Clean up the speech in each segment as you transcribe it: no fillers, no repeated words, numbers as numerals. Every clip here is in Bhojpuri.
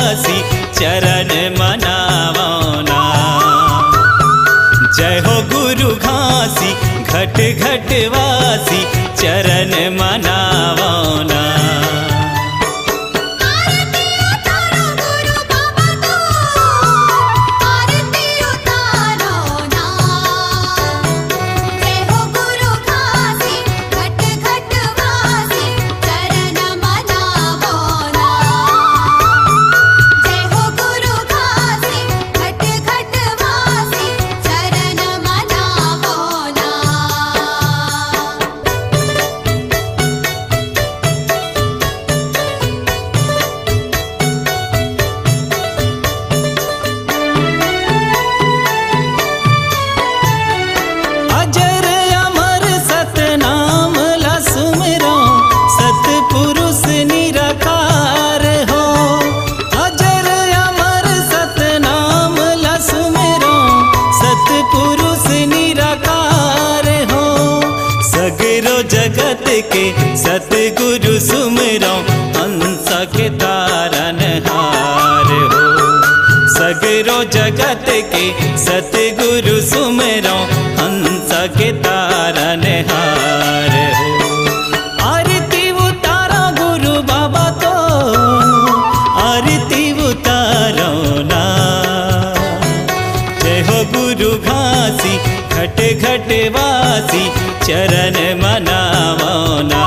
वासी चरण मनावो ना। जय हो गुरु घासी घट घट वासी चरण मनावो ना। जगत के सतगुरु सुमिरो हंस के तारनहार हो। सगरो जगत के सतगुरु सुमिरो हंस के तारनहार हो। आरती उतारा गुरु बाबा तो आरती उतारो ना। जय हो गुरु घासी घट घट वासी चरण मनावो ना।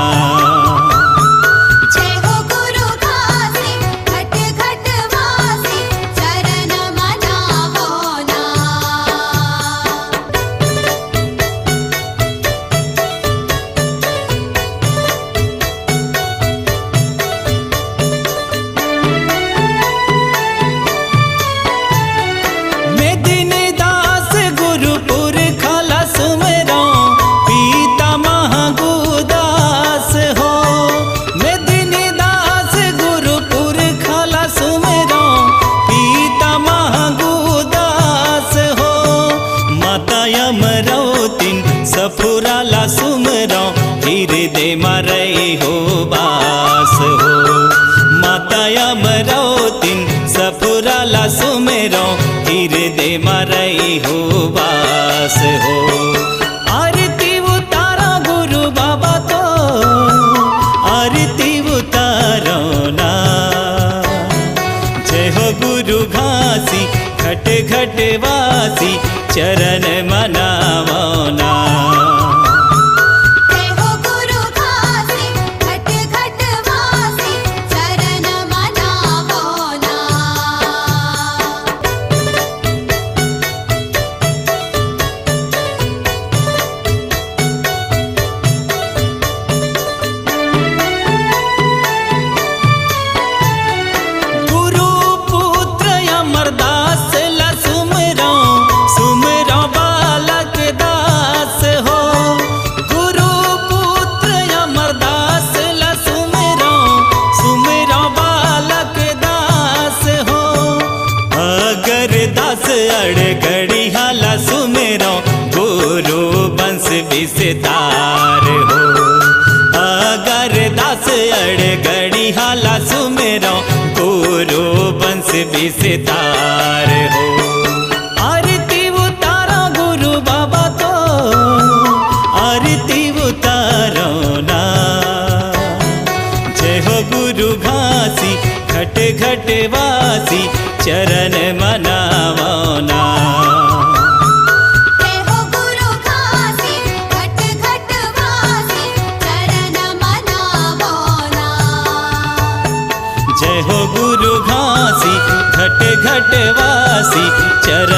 जय हो गुरु घासी घट घट वासी चरण मनावो ना। मैं दिन दास गुरुपुर खाला सुमिरो पीता महागुदास हो। मैं दिन दास गुरुपुर खाला सुमिरो पीता महागुदास हो। माता यमरौतिन सफुराला सुमिरो हृदय मारे हो बास हो। माता यमरौतिन सफुराला सुमिरो हृदय मारे हो बास हो। आरती उतारा गुरु बाबा तो आरती उतारो ना। जय हो गुरु घासी घट घट वासी चरण मनावो ना। जय हो गुरु घासी घट घट वासी चरण मनावो ना। गुरु पुत्र अमरदास ला सुमिरो सुमिरो बालक दास हो। गुरु पुत्र अमरदास ला सुमिरो सुमिरो बालक दास हो। अगर दास अड़गड़ी हाला सुमिरो गुरु वंश विस्तार हो। अगर दास अड़गड़ी हाला सुमिरो गुरु वंश विस्तार हो। आरती उतारा गुरु बाबा तो आरती उतारो ना। जय हो गुरु घासी घट घट वासी चरण मनावो ना। जय हो गुरु घासी घट घट वासी चरण मनावो ना। जय हो गुरु घासी घट घट वासी चरण